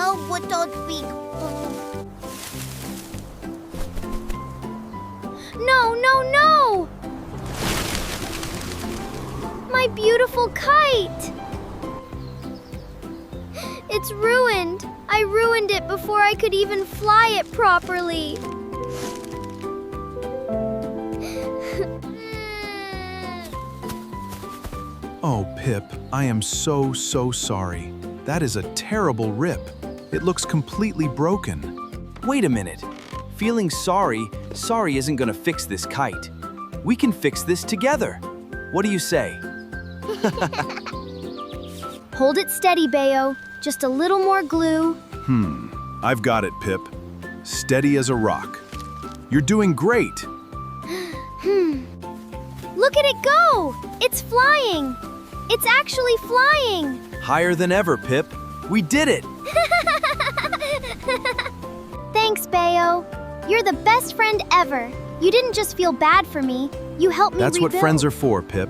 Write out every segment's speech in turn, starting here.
help with those big... No, no, no! My beautiful kite! It's ruined. I ruined it before I could even fly it properly. Oh, Pip, I am so sorry. That is a terrible rip. It looks completely broken. Wait a minute. Feeling sorry isn't gonna fix this kite. We can fix this together. What do you say? Hold it steady, Bayo. Just a little more glue. I've got it, Pip. Steady as a rock. You're doing great. Look at it go! It's flying! It's actually flying! Higher than ever, Pip. We did it! Thanks, Bayo. You're the best friend ever. You didn't just feel bad for me. You helped me That's rebuild. what friends are for, Pip.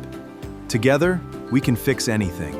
Together, we can fix anything.